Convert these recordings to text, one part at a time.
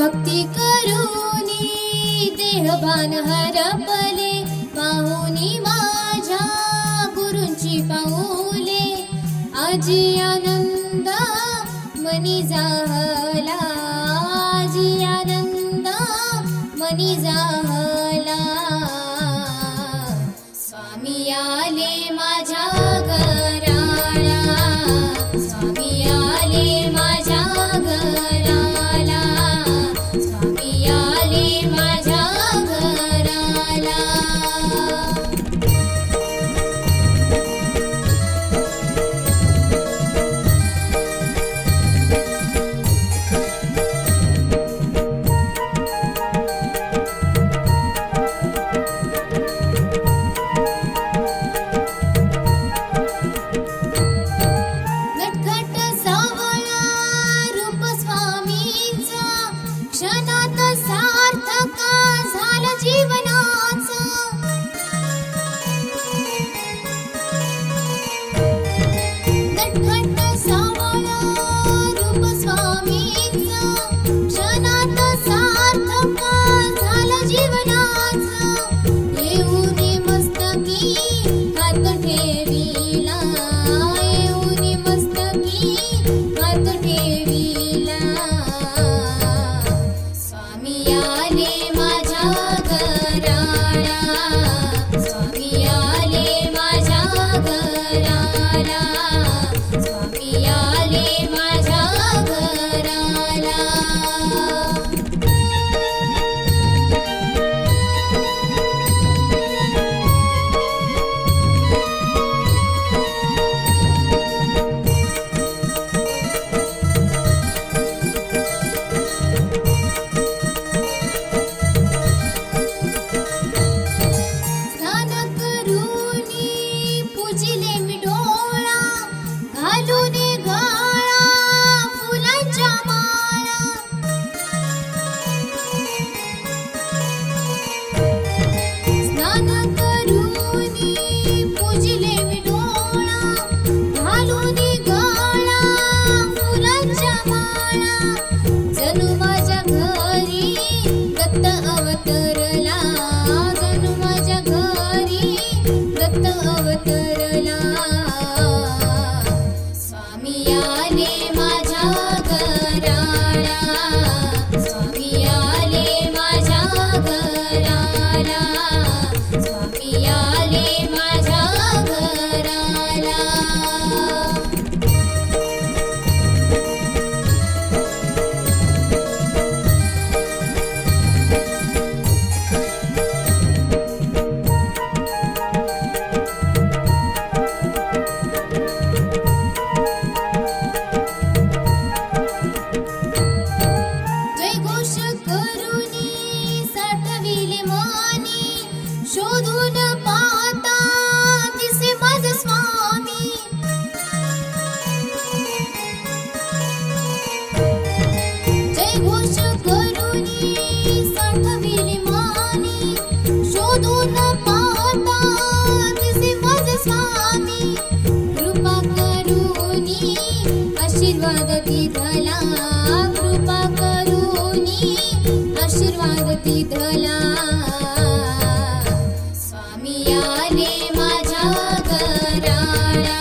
भक्ती करूनी देहभान हरपले, पाहुनी माझ्या गुरूंची पाऊले. आजी आनंद मनी जाहला, आजी आनंद मनी जाहला. स्वामी आले माझ्या घराला, स्वामी आले माझ्या घराला, स्वामी आले माझ्या घराला. नटखट सावळा रूप स्वामींचा, क्षणात सार्थक झालं जीवनाचं. नटखट सावळा रूप स्वामींचा, क्षणात सार्थक झालं जीवनाचं. येऊनी मस्तकी हात ठेविला, येऊनी मस्तकी हात ठेविला. स्वामी आले माझ्या घराला, स्वामी आले माझ्या घराला, स्वामी आले माझ्या घराला. स्नान करूनी पूजिले मी डोळा, घालून गळा फुलांच्या माळा. स्नान करूनी पूजिले मी डोळा, घालून गळा फुलांच्या माळा. जणू माझ्या घरी दत्त अवतरला, जणू माझ्या घरी दत्त अवतरला. स्वामी आले माझ्या घराला, स्वामी आले माझ्या घराला, स्वामी आले माझ्या घराला. जयघोष करूनी साठविले मानी, शोधून पाहता दिसे माझा स्वामी. जयघोष करूनी साठविले मानी, शोधून पाहता दिसे माझा स्वामी. कृपा करूनी आशीर्वाद दिधला, कृपा करूनी आशीर्वाद दिधला. स्वामी आले माझ्या घराला,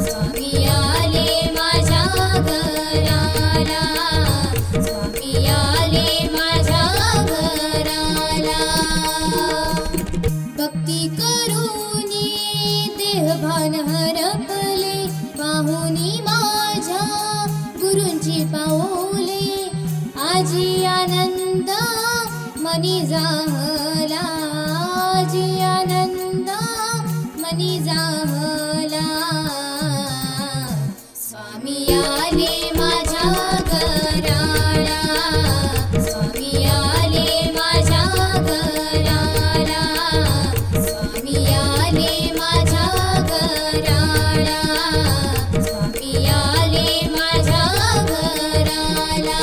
स्वामी आले माझ्या घराला, स्वामी आले माझ्या घराला. भक्ती करूनी देहभान हरपले, पाहुनी माझ्या गुरूंची पाऊले. आजी आनंद मनी जाहला, आजी आनंद मनी जाहला. स्वामी आले माझ्या घराला, स्वामी आले माझ्या घराला, स्वामी आले माझ्या घराला, स्वामी आले माझ्या घराला.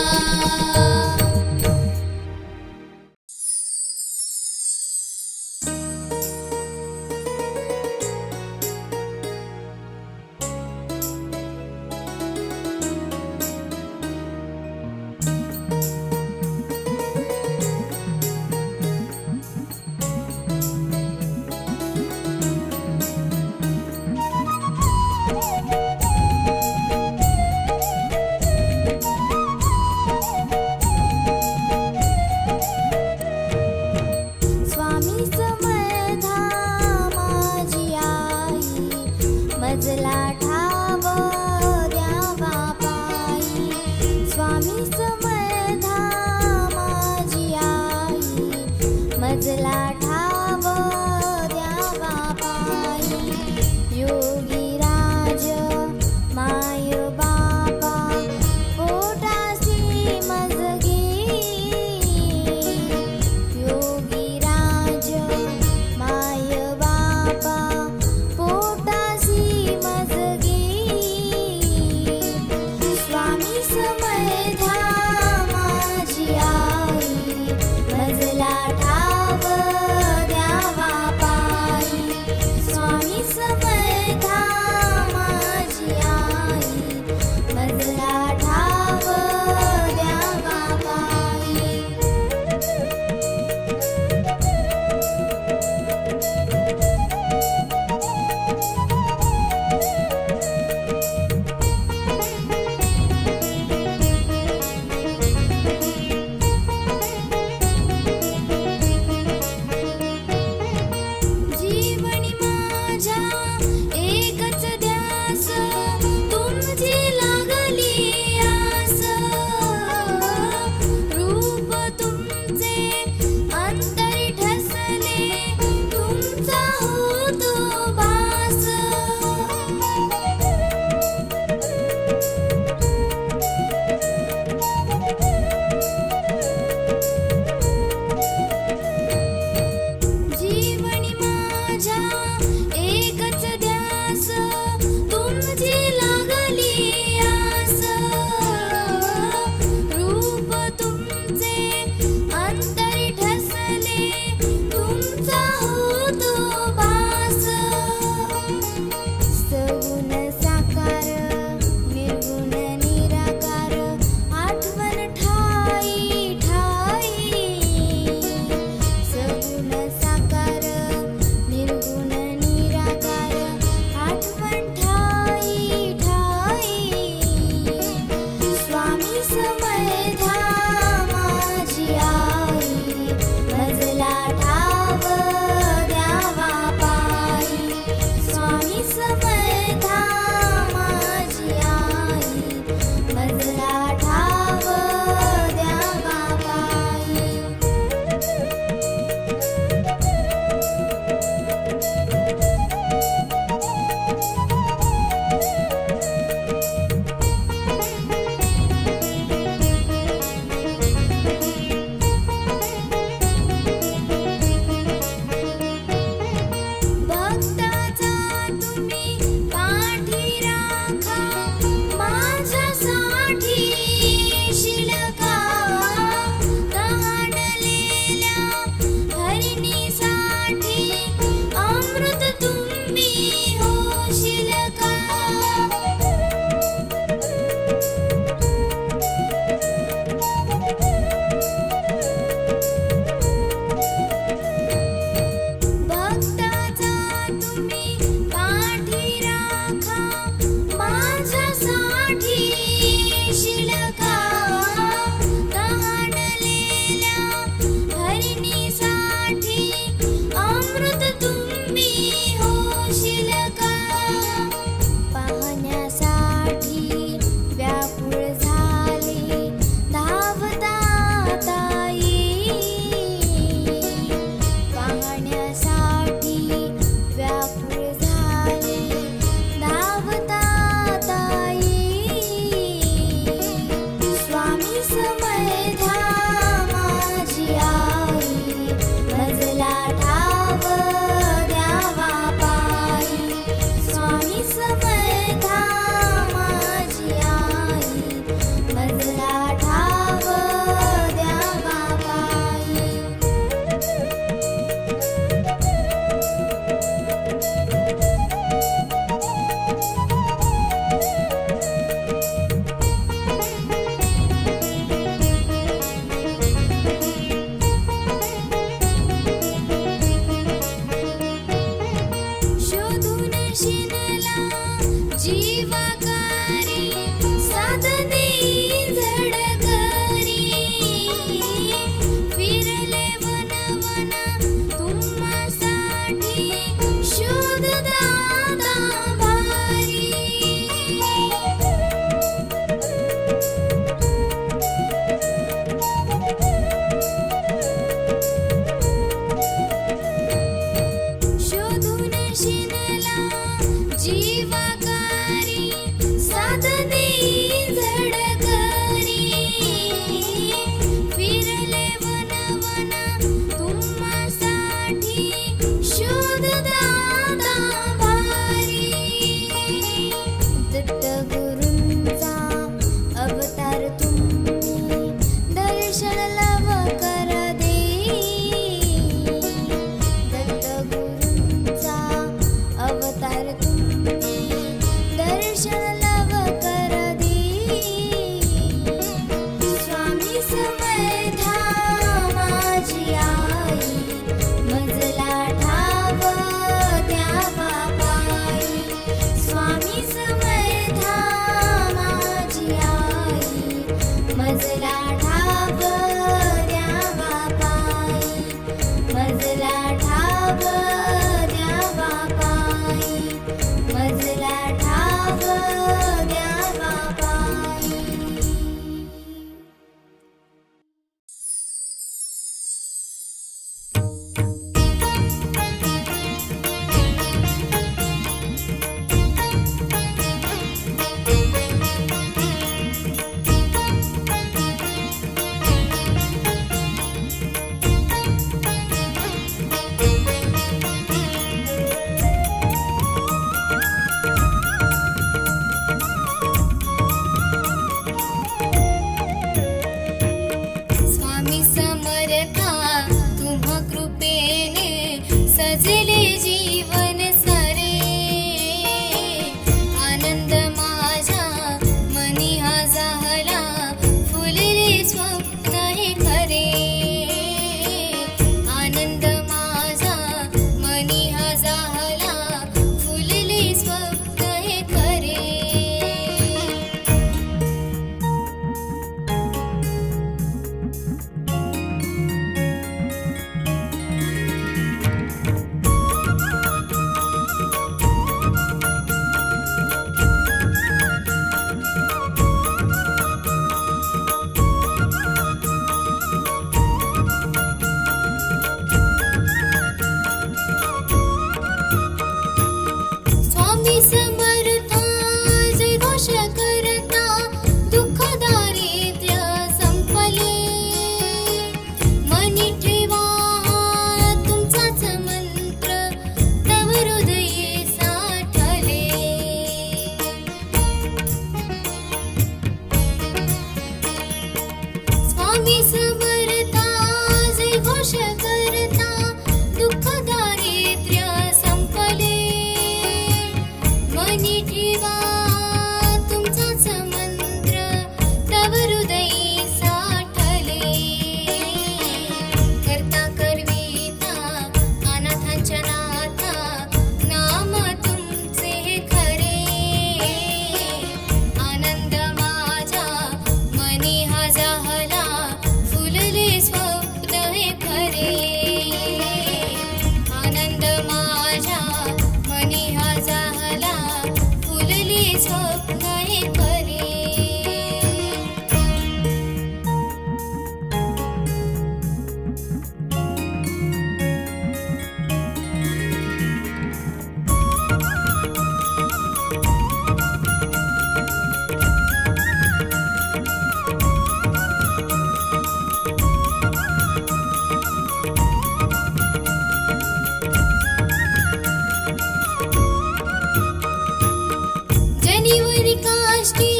स्वामी समर्था जय घोष करता दुःख दारिद्र्य संपले मनी ठेवा तुमचाच मंत्र तव हृदयी साठले करता करविता अनाथांच्या नाथा नाम तुमचे खरे आनंद माझ्या मनी हा जाहला फुलले स्वप्न हे खरे आनंद माझ्या मनी हा जाहला फुलले स्वप्न हे खरे जनिवरी काष्टी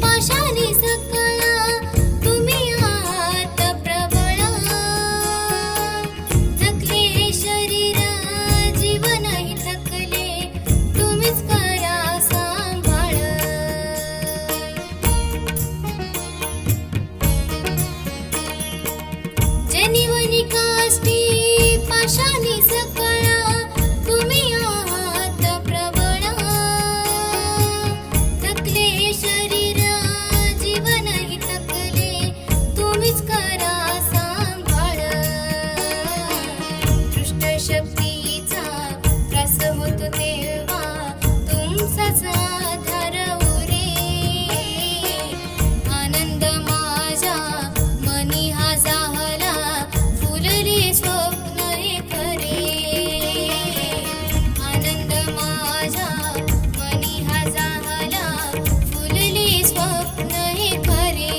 पाशाने सकळा तुम्ही आहात प्रबळा थकले हे शरीर जीवनही थकले तुम्हीच करा सांभाळ जनिवरी काष्टी पाशाने सकळा तुम्ही आहात प्रबळा थकले शरीर जीवनही थकले तुम्हीच करा सांभाळ दृष्ट शक्तीचा त्रास होतो तेव्हा तुमचाच आधार उरे आनंद माझ्या मनी हा जाहला फुलले स्वप्न हे खरे आनंद माझ्या मनी हा जाहला फुलले स्वप्न हे खरे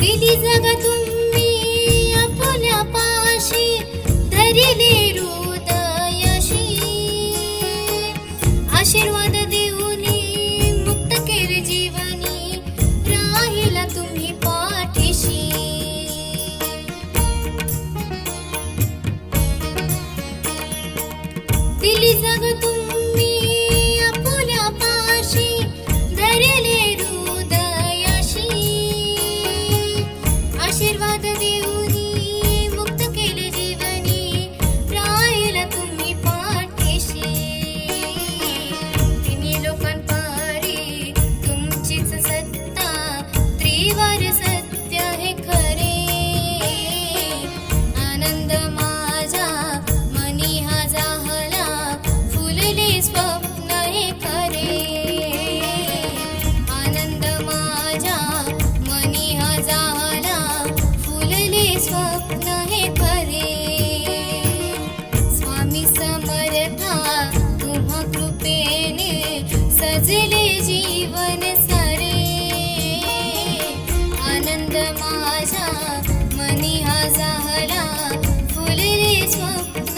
दिली जग तुम्ही आपुल्या पाशी धरिले हृदयशी आशीर्वाद देऊनी मुक्त केले जीवनी राहिला तुम्ही पाठीशी दिली जग तुम्ही आपुल्या पाशी धरिले हृदयाशी आशीर्वाद देऊनी मुक्त केले जीवनी राहिला तुम्ही पाठीशी तिन्ही लोकांपारी तुमचीच सत्ता त्रिवार सत्य हे खरे आनंद माझा मनी हा जाहला फुलले स्वप्न हे खरे आनंद माझ्या मनी हा जाहला फुलले स्वप्न हे खरे स्वामी समर्था तुम्हा कृपेने सजले जीवन सारे आनंद माझ्या मनी हा जाहला फुलले स्वप्न